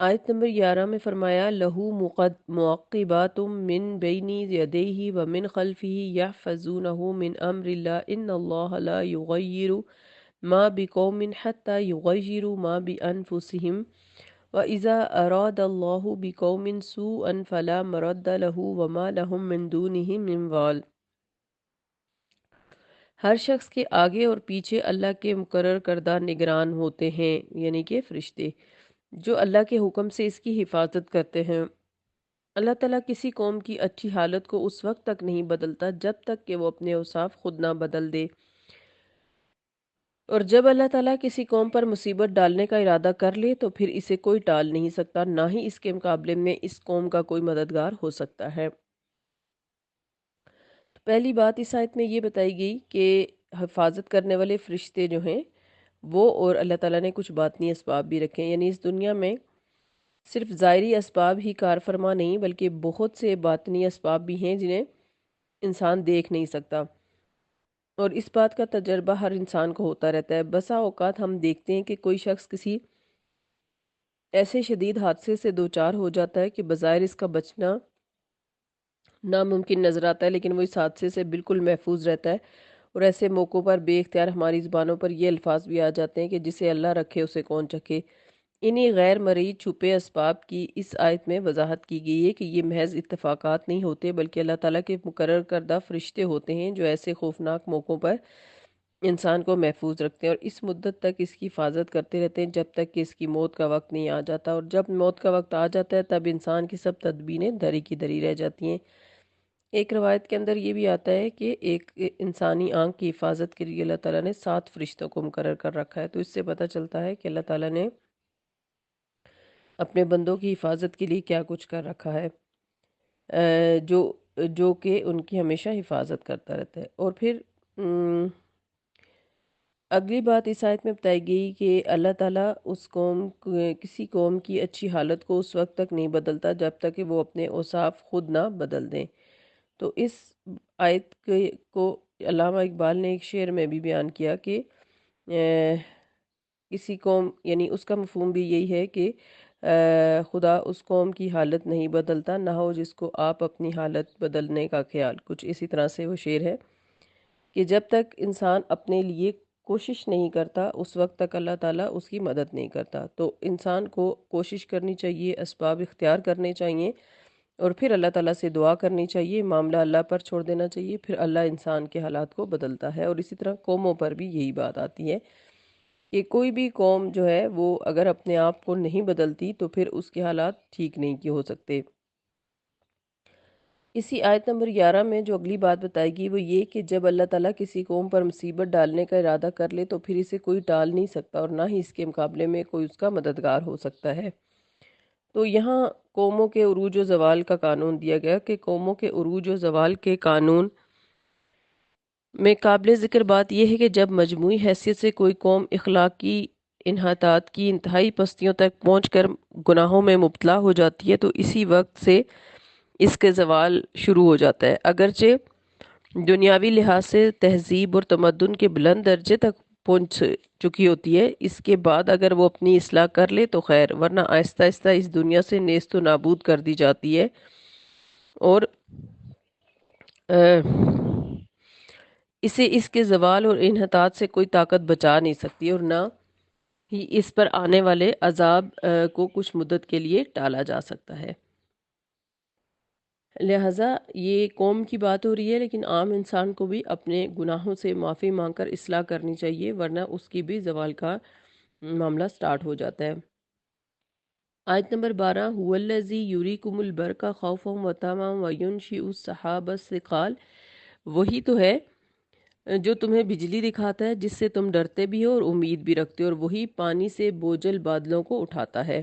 آیت نمبر 11 میں فرمایا لہو معقبات من بین یدیہ ومن خلفہ یحفظونہ من امر اللہ ان اللہ لا یغیر ما بقوم حتی یغیروا ما بانفسہم وَإِذَا أَرَادَ اللَّهُ بِقَوْمٍ سُوءًا فَلَا مَرَدَّ لَهُ وَمَا لَهُم مِّن دُونِهِ مِّن وَالٍ۔ ہر شخص کے آگے اور پیچھے اللہ کے مقرر کردہ نگران ہوتے ہیں، یعنی کہ فرشتے جو اللہ کے حکم سے اس کی حفاظت کرتے ہیں۔ اللہ تعالیٰ کسی قوم کی اچھی حالت کو اس وقت تک نہیں بدلتا جب تک کہ وہ اپنے اوصاف خود نہ بدل دے، اور جب اللہ تعالیٰ کسی قوم پر مصیبت ڈالنے کا ارادہ کر لے تو پھر اسے کوئی ٹال نہیں سکتا، نہ ہی اس کے مقابلے میں اس قوم کا کوئی مددگار ہو سکتا ہے۔ تو پہلی بات اس آیت میں یہ بتائی گئی کہ حفاظت کرنے والے فرشتے جو ہیں وہ، اور اللہ تعالیٰ نے کچھ باطنی اسباب بھی رکھے ہیں، یعنی اس دنیا میں صرف ظاہری اسباب ہی کار فرما نہیں بلکہ بہت سے باطنی اسباب بھی ہیں جنہیں انسان دیکھ نہیں سکتا، اور اس بات کا تجربہ ہر انسان کو ہوتا رہتا ہے۔ بسا اوقات ہم دیکھتے ہیں کہ کوئی شخص کسی ایسے شدید حادثے سے دوچار ہو جاتا ہے کہ بظاہر اس کا بچنا ناممکن نظر آتا ہے، لیکن وہ اس حادثے سے بالکل محفوظ رہتا ہے، اور ایسے موقعوں پر بے اختیار ہماری زبانوں پر یہ الفاظ بھی آ جاتے ہیں کہ جسے اللہ رکھے اسے کون چکے۔ انہی غیر مرئی چھپے اسباب کی اس آیت میں وضاحت کی گئی ہے کہ یہ محض اتفاقات نہیں ہوتے بلکہ اللہ تعالیٰ کے مقرر کردہ فرشتے ہوتے ہیں جو ایسے خوفناک موقعوں پر انسان کو محفوظ رکھتے ہیں اور اس مدت تک اس کی حفاظت کرتے رہتے ہیں جب تک کہ اس کی موت کا وقت نہیں آ جاتا، اور جب موت کا وقت آ جاتا ہے تب انسان کی سب تدبیریں دری کی دری رہ جاتی ہیں۔ ایک روایت کے اندر یہ بھی آتا ہے کہ ایک انسانی آنکھ کی حفاظت کے لیے اللہ تعالیٰ نے 7 فرشتوں کو مقرر کر رکھا ہے، تو اس سے پتہ چلتا ہے کہ اللہ تعالیٰ نے اپنے بندوں کی حفاظت کے لیے کیا کچھ کر رکھا ہے، جو کہ ان کی ہمیشہ حفاظت کرتا رہتا ہے۔ اور پھر اگلی بات اس آیت میں بتائی گئی کہ اللہ تعالیٰ کسی قوم کی اچھی حالت کو اس وقت تک نہیں بدلتا جب تک کہ وہ اپنے اوصاف خود نہ بدل دیں۔ تو اس آیت کو علامہ اقبال نے ایک شعر میں بھی بیان کیا کہ کسی قوم، یعنی اس کا مفہوم بھی یہی ہے کہ خدا اس قوم کی حالت نہیں بدلتا نہ ہو جس کو آپ اپنی حالت بدلنے کا خیال، کچھ اسی طرح سے وہ شعر ہے کہ جب تک انسان اپنے لیے کوشش نہیں کرتا اس وقت تک اللہ تعالیٰ اس کی مدد نہیں کرتا۔ تو انسان کو کوشش کرنی چاہیے، اسباب اختیار کرنے چاہیے، اور پھر اللہ تعالیٰ سے دعا کرنی چاہیے، معاملہ اللہ پر چھوڑ دینا چاہیے، پھر اللہ انسان کے حالات کو بدلتا ہے۔ اور اسی طرح قوموں پر بھی یہی بات آتی ہے کہ کوئی بھی قوم جو ہے وہ اگر اپنے آپ کو نہیں بدلتی تو پھر اس کے حالات ٹھیک نہیں ہو سکتے۔ اسی آیت نمبر 11 میں جو اگلی بات بتائے گی وہ یہ کہ جب اللہ تعالیٰ کسی قوم پر مصیبت ڈالنے کا ارادہ کر لے تو پھر اسے کوئی ٹال نہیں سکتا اور نہ ہی اس کے مقابلے میں کوئی اس کا مددگار ہو سکتا ہے۔ تو یہاں قوموں کے عروج و زوال کا قانون دیا گیا کہ قوموں کے عروج و زوال کے قانون میں قابل ذکر بات یہ ہے کہ جب مجموعی حیثیت سے کوئی قوم اخلاقی انحطاط کی انتہائی پستیوں تک پہنچ کر گناہوں میں مبتلا ہو جاتی ہے تو اسی وقت سے اس کے زوال شروع ہو جاتا ہے، اگرچہ دنیاوی لحاظ سے تہذیب اور تمدن کے بلند درجے تک پہنچ چکی ہوتی ہے۔ اس کے بعد اگر وہ اپنی اصلاح کر لے تو خیر، ورنہ آہستہ آہستہ اس دنیا سے نیست و نابود کر دی جاتی ہے، اور اسے اس کے زوال اور انحطاط سے کوئی طاقت بچا نہیں سکتی، اور نہ ہی اس پر آنے والے عذاب کو کچھ مدت کے لیے ٹالا جا سکتا ہے۔ لہٰذا یہ قوم کی بات ہو رہی ہے، لیکن عام انسان کو بھی اپنے گناہوں سے معافی مانگ کر اصلاح کرنی چاہیے، ورنہ اس کی بھی زوال کا معاملہ سٹارٹ ہو جاتا ہے۔ آیت نمبر 12 هُوَ الَّذِي يُرِيكُمُ الْبَرْقَ خَوْفًا وَطَمَعًا وَيُنشِئُ السَّحَابَ الثِّقَالَ، وہی تو ہے جو تمہیں بجلی دکھاتا ہے جس سے تم ڈرتے بھی ہو اور امید بھی رکھتے ہو، اور وہی پانی سے بوجھل بادلوں کو اٹھاتا ہے۔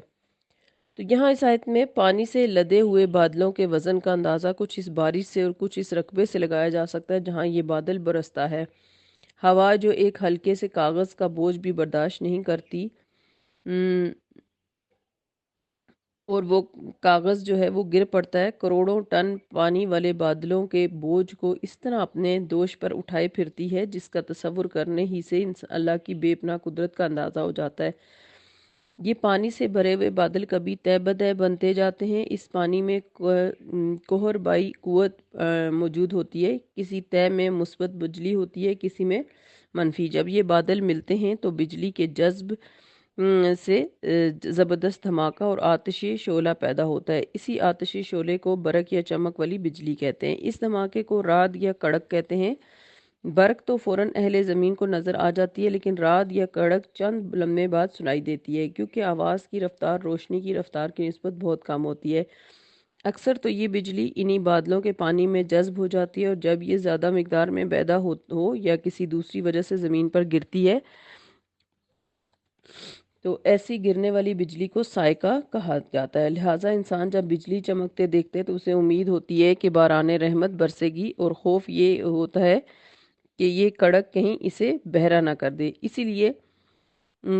تو یہاں اس آیت میں پانی سے لدے ہوئے بادلوں کے وزن کا اندازہ کچھ اس بارش سے اور کچھ اس رقبے سے لگایا جا سکتا ہے جہاں یہ بادل برستا ہے۔ ہوا جو ایک ہلکے سے کاغذ کا بوجھ بھی برداشت نہیں کرتی، اور وہ کاغذ جو ہے وہ گر پڑتا ہے، کروڑوں ٹن پانی والے بادلوں کے بوجھ کو اس طرح اپنے دوش پر اٹھائے پھرتی ہے جس کا تصور کرنے ہی سے اللہ کی بے پناہ قدرت کا اندازہ ہو جاتا ہے۔ یہ پانی سے بھرے ہوئے بادل کبھی تہ بدہ بنتے جاتے ہیں۔ اس پانی میں کوہر بائی قوت موجود ہوتی ہے، کسی تہ میں مثبت بجلی ہوتی ہے، کسی میں منفی۔ جب یہ بادل ملتے ہیں تو بجلی کے جذب سے زبردست دھماکہ اور آتشی شعلہ پیدا ہوتا ہے۔ اسی آتشی شعلے کو برق یا چمک والی بجلی کہتے ہیں۔ اس دھماکے کو رعد یا کڑک کہتے ہیں۔ برق تو فوراً اہل زمین کو نظر آ جاتی ہے، لیکن رعد یا کڑک چند لمحے بعد سنائی دیتی ہے، کیونکہ آواز کی رفتار روشنی کی رفتار کی نسبت بہت کم ہوتی ہے۔ اکثر تو یہ بجلی انہی بادلوں کے پانی میں جذب ہو جاتی ہے، اور جب یہ زیادہ مقدار میں پیدا ہو یا کسی دوسری وجہ سے زمین پر گرتی ہے تو ایسی گرنے والی بجلی کو صاعقہ کہا جاتا ہے۔ لہٰذا انسان جب بجلی چمکتے دیکھتے تو اسے امید ہوتی ہے کہ باران رحمت برسے گی، اور خوف یہ ہوتا ہے کہ یہ کڑک کہیں اسے بہرا نہ کر دے۔ اسی لیے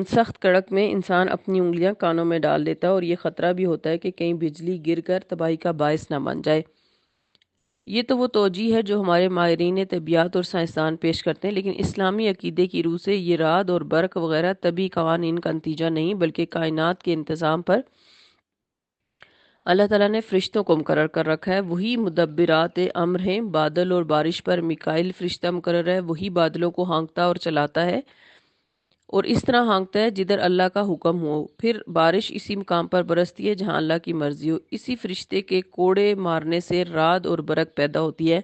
سخت کڑک میں انسان اپنی انگلیاں کانوں میں ڈال لیتا ہے، اور یہ خطرہ بھی ہوتا ہے کہ کہیں بجلی گر کر تباہی کا باعث نہ بن جائے۔ یہ تو وہ توجیہ ہے جو ہمارے ماہرین طبیعیات اور سائنسدان پیش کرتے ہیں، لیکن اسلامی عقیدے کی روح سے یہ رعد اور برق وغیرہ طبعی قوانین کا نتیجہ نہیں، بلکہ کائنات کے انتظام پر اللہ تعالیٰ نے فرشتوں کو مقرر کر رکھا ہے۔ وہی مدبرات امر ہیں۔ بادل اور بارش پر میکائیل فرشتہ مقرر ہے، وہی بادلوں کو ہانکتا اور چلاتا ہے، اور اس طرح ہانکتا ہے جدھر اللہ کا حکم ہو۔ پھر بارش اسی مقام پر برستی ہے جہاں اللہ کی مرضی ہو۔ اسی فرشتے کے کوڑے مارنے سے رعد اور برق پیدا ہوتی ہے،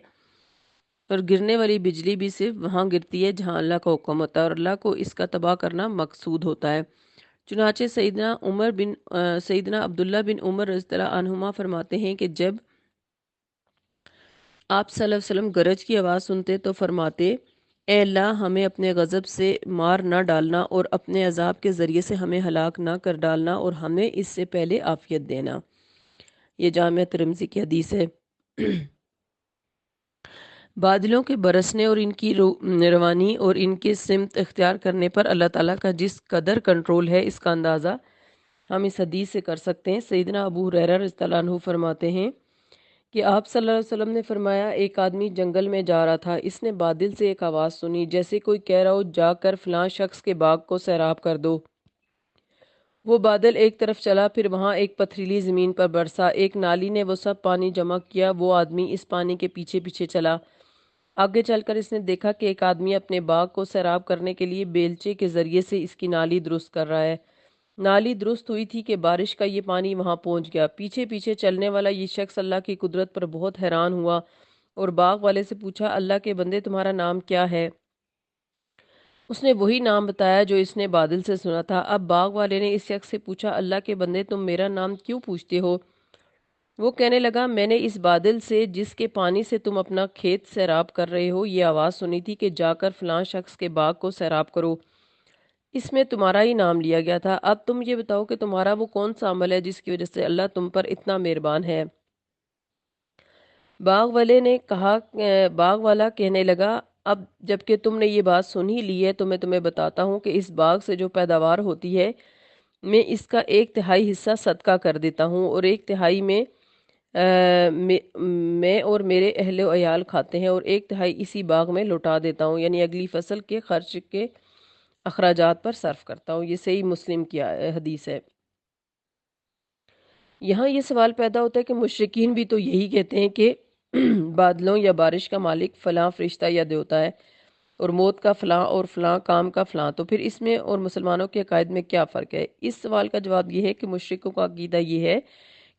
اور گرنے والی بجلی بھی صرف وہاں گرتی ہے جہاں اللہ کا حکم ہوتا ہے، اور اللہ کو اس کا تباہ کرنا مقصود ہوتا ہے۔ چنانچہ سیدنا عبداللہ بن عمر رضی اللہ عنہما فرماتے ہیں کہ جب آپ صلی اللہ علیہ وسلم گرج کی آواز سنتے تو فرماتے، اے اللہ، ہمیں اپنے غضب سے مار نہ ڈالنا، اور اپنے عذاب کے ذریعے سے ہمیں ہلاک نہ کر ڈالنا، اور ہمیں اس سے پہلے عافیت دینا۔ یہ جامع ترمذی کی حدیث ہے۔ بادلوں کے برسنے اور ان کی روانی اور ان کے سمت اختیار کرنے پر اللہ تعالیٰ کا جس قدر کنٹرول ہے، اس کا اندازہ ہم اس حدیث سے کر سکتے ہیں۔ سیدنا ابو ہریرہ رضی اللہ عنہ فرماتے ہیں کہ آپ صلی اللہ علیہ وسلم نے فرمایا، ایک آدمی جنگل میں جا رہا تھا، اس نے بادل سے ایک آواز سنی جیسے کوئی کہہ رہا ہو، جا کر فلاں شخص کے باغ کو سیراب کر دو۔ وہ بادل ایک طرف چلا، پھر وہاں ایک پتھریلی زمین پر برسا، ایک نالی نے وہ سب پانی جمع کیا، وہ آدمی اس پانی کے پیچھے پیچھے چلا۔ آگے چل کر اس نے دیکھا کہ ایک آدمی اپنے باغ کو سیراب کرنے کے لیے بیلچے کے ذریعے سے اس کی نالی درست کر رہا ہے۔ نالی درست ہوئی تھی کہ بارش کا یہ پانی وہاں پہنچ گیا۔ پیچھے پیچھے چلنے والا یہ شخص اللہ کی قدرت پر بہت حیران ہوا، اور باغ والے سے پوچھا، اللہ کے بندے، تمہارا نام کیا ہے؟ اس نے وہی نام بتایا جو اس نے بادل سے سنا تھا۔ اب باغ والے نے اس شخص سے پوچھا، اللہ کے بندے، تم میرا نام کیوں پوچھتے ہو؟ وہ کہنے لگا، میں نے اس بادل سے جس کے پانی سے تم اپنا کھیت سیراب کر رہے ہو یہ آواز سنی تھی کہ جا کر فلاں شخص کے باغ کو سیراب کرو۔ اس میں تمہارا ہی نام لیا گیا تھا۔ اب تم یہ بتاؤ کہ تمہارا وہ کون سا عمل ہے جس کی وجہ سے اللہ تم پر اتنا مہربان ہے؟ باغ والا کہنے لگا، اب جب کہ تم نے یہ بات سن ہی لی ہے تو میں تمہیں بتاتا ہوں کہ اس باغ سے جو پیداوار ہوتی ہے میں اس کا 1/3 حصہ صدقہ کر دیتا ہوں، اور 1/3 میں اور میرے اہل و عیال کھاتے ہیں، اور 1/3 اسی باغ میں لوٹا دیتا ہوں، یعنی اگلی فصل کے خرچ کے اخراجات پر صرف کرتا ہوں۔ یہ صحیح مسلم کی حدیث ہے۔ یہاں یہ سوال پیدا ہوتا ہے کہ مشرکین بھی تو یہی کہتے ہیں کہ بادلوں یا بارش کا مالک فلاں فرشتہ یا دیوتا ہے، اور موت کا فلاں اور فلاں کام کا فلاں، تو پھر اس میں اور مسلمانوں کے عقائد میں کیا فرق ہے؟ اس سوال کا جواب یہ ہے کہ مشرکوں کا عقیدہ یہ ہے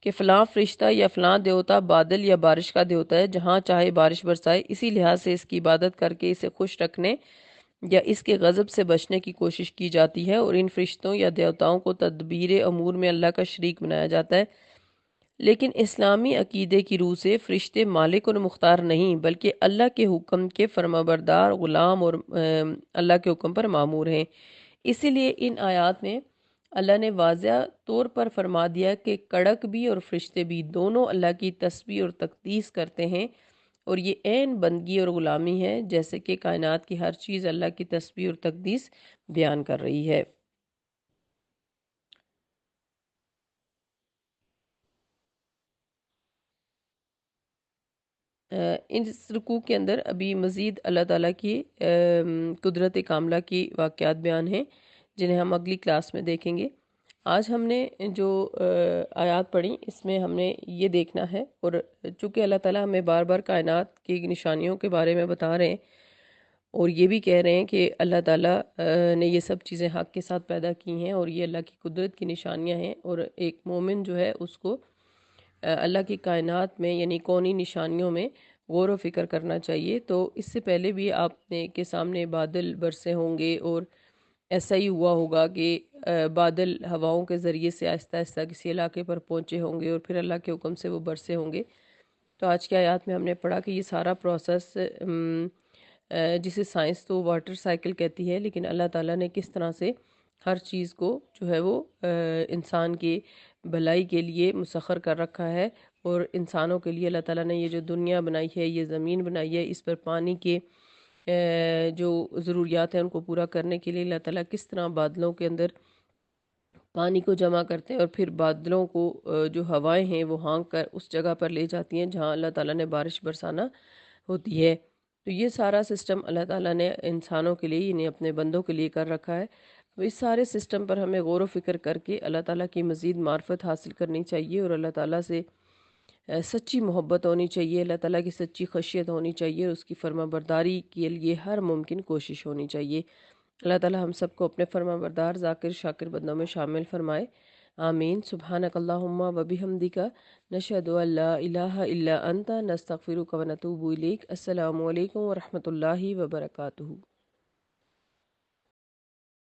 کہ فلاں فرشتہ یا فلاں دیوتا بادل یا بارش کا دیوتا ہے، جہاں چاہے بارش برسائے، اسی لحاظ سے اس کی عبادت کر کے اسے خوش رکھنے یا اس کے غضب سے بچنے کی کوشش کی جاتی ہے، اور ان فرشتوں یا دیوتاؤں کو تدبیر امور میں اللہ کا شریک بنایا جاتا ہے۔ لیکن اسلامی عقیدے کی روح سے فرشتے مالک اور مختار نہیں، بلکہ اللہ کے حکم کے فرمانبردار غلام اور اللہ کے حکم پر مامور ہیں۔ اسی لیے ان آیات میں اللہ نے واضح طور پر فرما دیا کہ کڑک بھی اور فرشتے بھی دونوں اللہ کی تسبیح اور تقدیس کرتے ہیں، اور یہ عین بندگی اور غلامی ہے، جیسے کہ کائنات کی ہر چیز اللہ کی تسبیح اور تقدیس بیان کر رہی ہے۔ اس رکوع کے اندر ابھی مزید اللہ تعالیٰ کی قدرت کاملہ کی واقعات بیان ہیں، جنہیں ہم اگلی کلاس میں دیکھیں گے۔ آج ہم نے جو آیات پڑھی اس میں ہم نے یہ دیکھنا ہے، اور چونکہ اللہ تعالیٰ ہمیں بار بار کائنات کی نشانیوں کے بارے میں بتا رہے ہیں اور یہ بھی کہہ رہے ہیں کہ اللہ تعالیٰ نے یہ سب چیزیں حق کے ساتھ پیدا کی ہیں اور یہ اللہ کی قدرت کی نشانیاں ہیں، اور ایک مومن جو ہے اس کو اللہ کی کائنات میں یعنی کونی نشانیوں میں غور و فکر کرنا چاہیے۔ تو اس سے پہلے بھی آپ نے کے سامنے بادل برسے ہوں گے، اور ایسا ہی ہوا ہوگا کہ بادل ہواؤں کے ذریعے سے آہستہ آہستہ کسی علاقے پر پہنچے ہوں گے اور پھر اللہ کے حکم سے وہ برسے ہوں گے۔ تو آج کی آیات میں ہم نے پڑھا کہ یہ سارا پروسیس جسے سائنس تو واٹر سائیکل کہتی ہے، لیکن اللہ تعالیٰ نے کس طرح سے ہر چیز کو جو ہے وہ انسان کی بھلائی کے لیے مسخر کر رکھا ہے، اور انسانوں کے لیے اللہ تعالیٰ نے یہ جو دنیا بنائی ہے، یہ زمین بنائی ہے، اس پر پانی کے جو ضروریات ہیں ان کو پورا کرنے کے لیے اللہ تعالیٰ کس طرح بادلوں کے اندر پانی کو جمع کرتے ہیں، اور پھر بادلوں کو جو ہوائیں ہیں وہ ہانک کر اس جگہ پر لے جاتی ہیں جہاں اللہ تعالیٰ نے بارش برسانا ہوتی ہے۔ تو یہ سارا سسٹم اللہ تعالیٰ نے انسانوں کے لیے یعنی اپنے بندوں کے لیے کر رکھا ہے۔ اب اس سارے سسٹم پر ہمیں غور و فکر کر کے اللہ تعالیٰ کی مزید معرفت حاصل کرنی چاہیے، اور اللہ تعالیٰ سے سچی محبت ہونی چاہیے، اللہ تعالیٰ کی سچی خشیت ہونی چاہیے، اور اس کی فرما برداری کے لیے ہر ممکن کوشش ہونی چاہیے۔ اللہ تعالیٰ ہم سب کو اپنے فرما بردار ذاکر شاکر بندوں میں شامل فرمائے، آمین۔ سبحانک اللہم و بحمدک، نشہد ان لا الہ الا انت، نستغفرک و نتوب الیک۔ السلام علیکم ورحمۃ اللہ وبرکاتہ۔